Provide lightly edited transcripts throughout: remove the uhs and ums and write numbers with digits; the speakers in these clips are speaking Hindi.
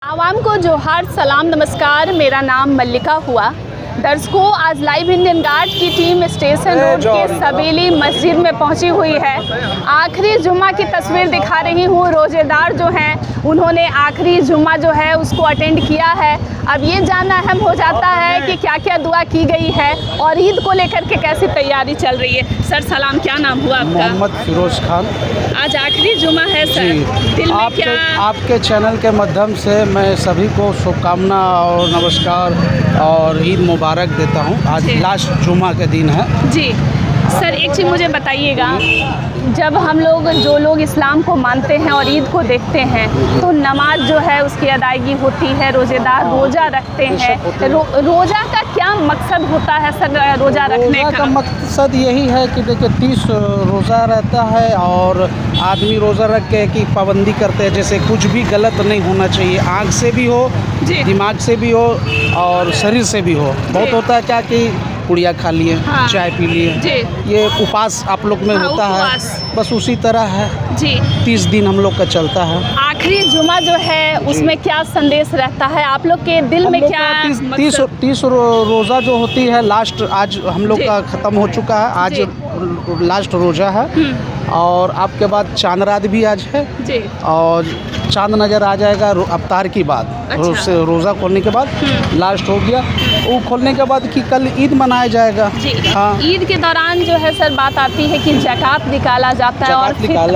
आवाम को जोहार, सलाम, नमस्कार। मेरा नाम मल्लिका हुआ। दर्शकों, आज लाइव इंडियन गार्ड की टीम स्टेशन रोड के सवेली मस्जिद में पहुंची हुई है। आखिरी जुम्मा की तस्वीर दिखा रही हूं। रोज़ेदार जो हैं उन्होंने आखिरी जुम्मा जो है उसको अटेंड किया है। अब ये जानना अहम हो जाता है कि क्या क्या दुआ की गई है और ईद को लेकर के कैसी तैयारी चल रही है। सर सलाम, क्या नाम हुआ आपका? मोहम्मद फिरोज खान। आज आखिरी जुम्मा है सर, दिल में क्या? आपके चैनल के माध्यम से मैं सभी को शुभकामना और नमस्कार और ईद मुबारक देता हूं। आज लास्ट जुम्मा के दिन है जी। सर एक चीज़ मुझे बताइएगा, जब हम लोग जो लोग इस्लाम को मानते हैं और ईद को देखते हैं तो नमाज जो है उसकी अदायगी होती है, रोज़ेदार रोज़ा रखते हैं। रोज़ा का क्या मकसद होता है सर? रोज़ा रखने का मकसद यही है कि देखिए 30 रोज़ा रहता है और आदमी रोज़ा रख के की पाबंदी करते हैं, जैसे कुछ भी गलत नहीं होना चाहिए, आँख से भी हो, दिमाग से भी हो और शरीर से भी हो। बहुत होता है क्या कि पुड़िया खा लिए, हाँ, चाय पी लिए, ये उपास आप लोग में होता है, बस उसी तरह है जी। 30 दिन हम लोग का चलता है। आखिरी जुमा जो है उसमें क्या संदेश रहता है आप लोग के दिल में? क्या 30 रोज़ा जो होती है, लास्ट आज हम लोग का ख़त्म हो चुका है, आज लास्ट रोज़ा है और आपके बाद चांद रात भी आज है जी। और चांद नज़र आ जाएगा अफ्तार की बाद। अच्छा। रोज़ा खोलने के बाद लास्ट हो गया, वो खोलने के बाद कि कल ईद मनाया जाएगा जी। हाँ, ईद के दौरान जो है सर बात आती है कि ज़कात निकाला जाता है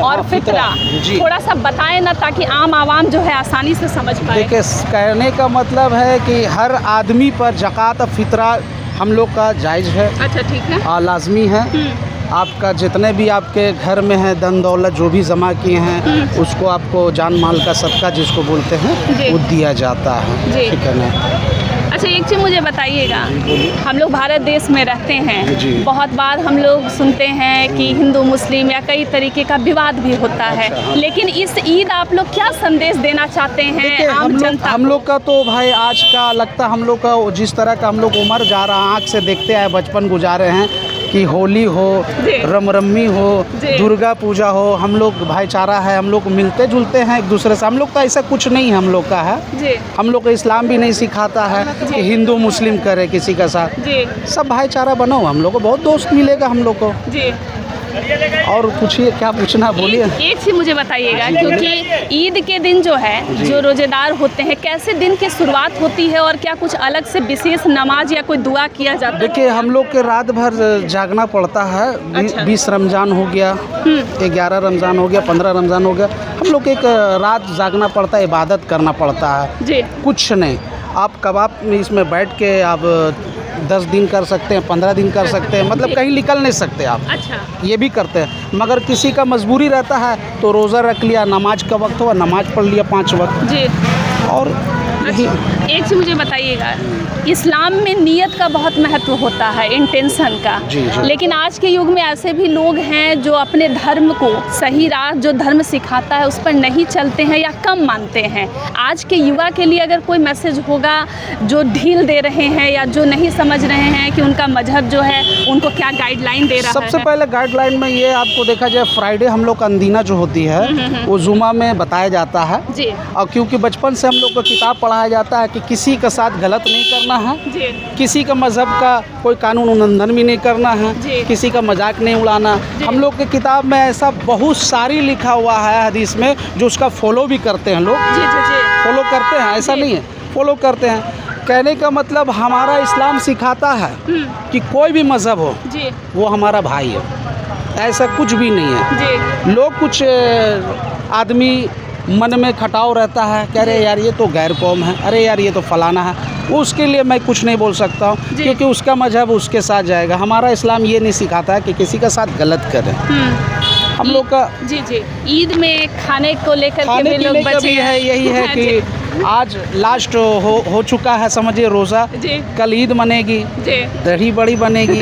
और फितरा। थोड़ा सा बताएं ना ताकि आम आवाम जो है आसानी से समझ पाए। देखिए, कहने का मतलब है कि हर आदमी पर ज़कात और फितरा हम लोग का जायज़ है। अच्छा, ठीक है, लाजमी है। आपका जितने भी आपके घर में है धन दौलत जो भी जमा किए हैं उसको आपको जान माल का सदका जिसको बोलते हैं वो दिया जाता है, ठीक है ना। अच्छा, एक चीज़ मुझे बताइएगा, हम लोग भारत देश में रहते हैं, बहुत बार हम लोग सुनते हैं कि हिंदू मुस्लिम या कई तरीके का विवाद भी होता है। लेकिन इस ईद आप लोग क्या संदेश देना चाहते हैं आम जनता? हम लोग का तो भाई आज का लगता हम लोग का जिस तरह का हम लोग उम्र जा रहा है, आँख से देखते आए, बचपन गुजारे हैं कि होली हो, रमरम्मी हो, दुर्गा पूजा हो, हम लोग भाईचारा है, हम लोग मिलते जुलते हैं एक दूसरे से। हम लोग का ऐसा कुछ नहीं हम लोग का है। हम लोग का इस्लाम भी नहीं सिखाता है कि हिंदू मुस्लिम करे किसी का साथ। सब भाईचारा बनो, हम लोग को बहुत दोस्त मिलेगा हम लोग को जी। और पूछिए, क्या पूछना बोलिए। एक चीज़ मुझे बताइएगा, क्योंकि ईद के दिन जो है जो रोज़ेदार होते हैं, कैसे दिन की शुरुआत होती है और क्या कुछ अलग से विशेष नमाज या कोई दुआ किया जाता है? देखिए, हम लोग के रात भर जागना पड़ता है। 20 रमज़ान हो गया, 11 रमज़ान हो गया, 15 रमज़ान हो गया, हम लोग एक रात जागना पड़ता है, इबादत करना पड़ता है जी। कुछ नहीं, आप कबाब इसमें बैठ के आप 10 दिन कर सकते हैं, 15 दिन कर सकते हैं, मतलब कहीं निकल नहीं सकते आप। अच्छा, ये भी करते हैं। मगर किसी का मजबूरी रहता है तो रोज़ा रख लिया, नमाज का वक्त हुआ नमाज पढ़ लिया 5 वक्त जी। और एक चीज़ मुझे बताइएगा, इस्लाम में नियत का बहुत महत्व होता है, इंटेंशन का जी। लेकिन आज के युग में ऐसे भी लोग हैं जो अपने धर्म को, सही राह जो धर्म सिखाता है उस पर नहीं चलते हैं या कम मानते हैं। आज के युवा के लिए अगर कोई मैसेज होगा जो ढील दे रहे हैं या जो नहीं समझ रहे हैं कि उनका मजहब जो है उनको क्या गाइडलाइन दे रहा है? सबसे पहले गाइडलाइन में ये आपको देखा जाए, फ्राइडे हम लोग का अंदीना जो होती है वो जुमा में बताया जाता है जी। और क्योंकि बचपन से हम लोग को किताब पढ़ाया जाता है कि किसी के साथ गलत नहीं करना है जी। किसी का मजहब का कोई कानून उल्लंघन भी नहीं करना है जी। किसी का मजाक नहीं उड़ाना। हम लोग के किताब में ऐसा बहुत सारी लिखा हुआ है हदीस में जो उसका फॉलो भी करते हैं लोग जी। फॉलो करते हैं, ऐसा नहीं है, फॉलो करते हैं। कहने का मतलब हमारा इस्लाम सिखाता है कि कोई भी मजहब हो जी, वो हमारा भाई है, ऐसा कुछ भी नहीं है जी। लोग कुछ आदमी मन में खटाव रहता है, कह रहे यार ये तो गैर कौम है, अरे यार ये तो फलाना है, उसके लिए मैं कुछ नहीं बोल सकता हूँ क्योंकि उसका मजहब उसके साथ जाएगा। हमारा इस्लाम ये नहीं सिखाता है कि किसी के साथ गलत करें। हम लोग का जी ईद में खाने को लेकर के लोग बचे हैं, यही है कि आज लास्ट हो चुका है, समझिए रोज़ा, कल ईद मनेगी, दही बड़ी बनेगी,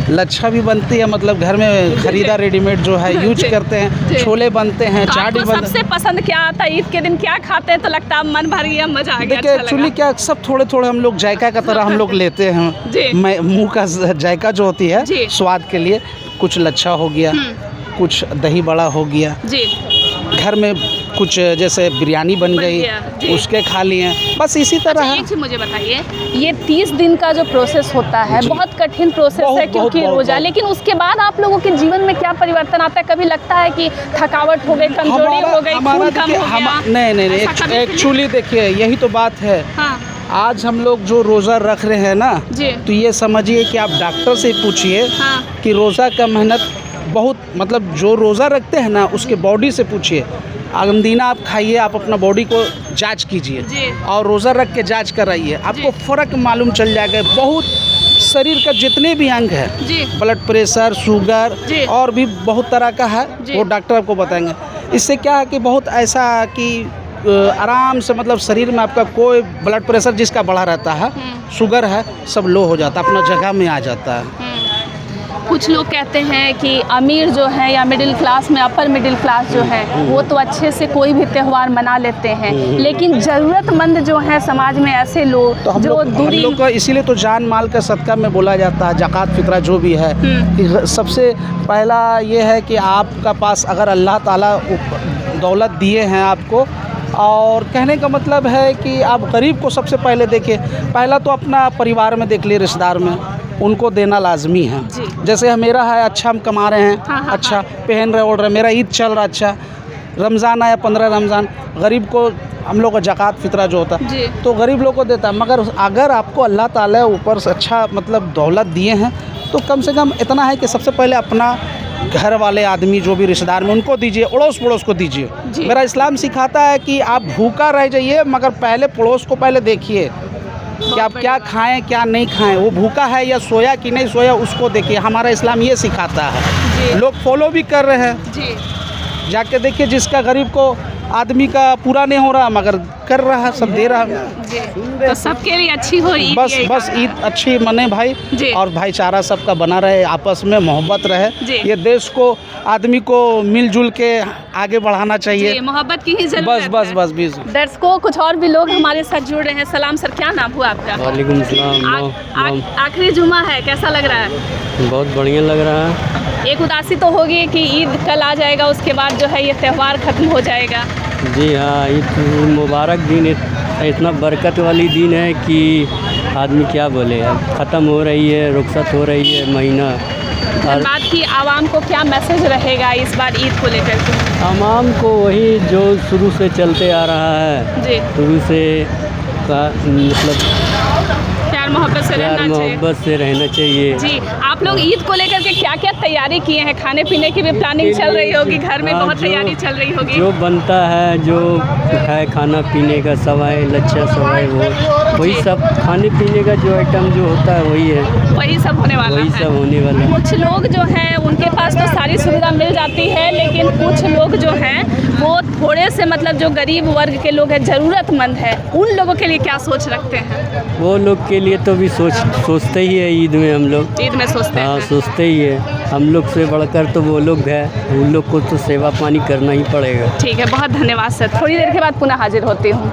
लच्छा भी बनती है, मतलब घर में खरीदा रेडीमेड जो है यूज करते हैं, छोले बनते हैं, चाट भी बनती है। सबसे पसंद क्या आता है ईद के दिन? क्या खाते हैं तो लगता है मन भर गया, मजा आ गया? देखिए एक्चुअली क्या सब थोड़े थोड़े हम लोग जायका का तरह हम लोग लेते हैं, मुँह का जायका जो होती है स्वाद के लिए, कुछ लच्छा हो गया, कुछ दही बड़ा हो गया जी। घर में कुछ जैसे बिरयानी बन गई गया, जी। उसके खा लिए, बस इसी तरह अच्छा, है। एक चीज़ मुझे बताइए, ये 30 दिन का जो प्रोसेस होता है जी। बहुत कठिन प्रोसेस बहुत, है क्योंकि बहुत, रोजा, बहुत। लेकिन उसके बाद आप लोगों के जीवन में क्या परिवर्तन आता है? कभी लगता है कि थकावट हो गई, कमजोरी हो गई, खून कम देखिए, हो गया? नहीं ऐसा कभी एक्चुअली देखिए यही तो बात है। हाँ आज हम लोग जो रोज़ा रख रहे हैं ना, जी, तो ये समझिए कि आप डॉक्टर से पूछिए हाँ कि रोज़ा का मेहनत बहुत, मतलब जो रोज़ा रखते हैं ना उसके बॉडी से पूछिए। अंदीना आप खाइए, आप अपना बॉडी को जांच कीजिए जी। और रोज़ा रख के जांच कराइए, आपको जी। फ़र्क मालूम चल जाएगा। बहुत शरीर का जितने भी अंग है, जी ब्लड प्रेशर, शुगर जी। और भी बहुत तरह का है, जी। वो डॉक्टर आपको बताएंगे। इससे क्या है कि बहुत ऐसा कि आराम से, मतलब शरीर में आपका कोई ब्लड प्रेशर जिसका बढ़ा रहता है, शुगर है, सब लो हो जाता है, अपना जगह में आ जाता है। कुछ लोग कहते हैं कि अमीर जो है या मिडिल क्लास में अपर मिडिल क्लास जो है वो तो अच्छे से कोई भी त्यौहार मना लेते हैं, लेकिन ज़रूरतमंद जो है समाज में ऐसे लोग तो हम जो दूरी लोग का इसीलिए तो जान माल का सदका में बोला जाता है, ज़कात फितरा जो भी है, कि सबसे पहला ये है कि आपका पास अगर अल्लाह ताला दौलत दिए हैं आपको, और कहने का मतलब है कि आप गरीब को सबसे पहले देखिए। पहला तो अपना परिवार में देख लिए, रिश्तेदार में, उनको देना लाजमी है। जी। जैसे मेरा है, अच्छा हम कमा रहे हैं, हाँ, अच्छा पहन रहे ओढ़ रहे, मेरा ईद चल रहा, अच्छा रमज़ान आया 15 रमज़ान, गरीब को हम लोग का ज़कात फितरा जो होता जी। है तो गरीब लोग को देता है। मगर अगर आपको अल्लाह ताला ऊपर से अच्छा मतलब दौलत दिए हैं तो कम से कम इतना है कि सबसे पहले अपना घर वाले आदमी जो भी रिश्तेदार में उनको दीजिए, अड़ोस पड़ोस को दीजिए। जी। मेरा इस्लाम सिखाता है कि आप भूखा रह जाइए मगर पहले पड़ोस को पहले देखिए कि आप क्या खाएं क्या नहीं खाएं, वो भूखा है या सोया कि नहीं सोया उसको देखिए। हमारा इस्लाम ये सिखाता है, जी। लोग फॉलो भी कर रहे हैं। जी जाके देखिए, जिसका गरीब को आदमी का पूरा नहीं हो रहा मगर कर रहा है, सब दे रहा है। जी, तो सबके लिए अच्छी हो ईद, बस यही बस कामना ईद अच्छी मने भाई, जी। और भाईचारा सबका बना रहे, आपस में मोहब्बत जी। रहे। ये देश को, आदमी को मिलजुल के आगे बढ़ाना चाहिए। जी, मोहब्बत की ही जरूरत बस बस है। बस बस। दर्शकों, कुछ और भी लोग हमारे साथ जुड़ रहे हैं। सलाम सर, क्या नाम हुआ आपका? वालेकुम सलाम। आखिरी जुमा है, कैसा लग रहा है? बहुत बढ़िया लग रहा है। एक उदासी तो होगी कि ईद कल आ जाएगा, उसके बाद जो है ये त्यौहार ख़त्म हो जाएगा। जी हाँ, ईद मुबारक दिन, इतना बरकत वाली दिन है कि आदमी क्या बोले। अब ख़त्म हो रही है, रुखसत हो रही है महीना। और धनबाद की आवाम को क्या मैसेज रहेगा इस बार ईद को लेकर के? तमाम को वही जो शुरू से चलते आ रहा है, जी, शुरू से मतलब प्यार मोहब्बत से प्यार रहना चाहिए। मोहब्बत से रहना चाहिए। जी, आप लोग ईद को लेकर के क्या क्या तैयारी किए हैं? खाने पीने की भी प्लानिंग चल रही होगी, घर में हाँ, बहुत तैयारी चल रही होगी। जो बनता है, जो है खाना पीने का, सवाई लच्छा सवाई, वही सब खाने पीने का जो आइटम जो होता है वही है, वही सब होने वाला वही है। सब होने वाला है। कुछ लोग जो हैं उनके पास तो सारी सुविधा मिल जाती है, लेकिन कुछ लोग जो हैं वो थोड़े से, मतलब जो गरीब वर्ग के लोग हैं, ज़रूरतमंद है, उन लोगों के लिए क्या सोच रखते हैं? वो लोग के लिए तो भी सोचते ही है ईद में। हम लोग ईद में सोचते हाँ, हैं। सोचते ही है। हम लोग से बढ़कर तो वो लोग है, उन लोग को तो सेवा पानी करना ही पड़ेगा। ठीक है, बहुत धन्यवाद सर। थोड़ी देर के बाद पुनः हाजिर होती हूँ।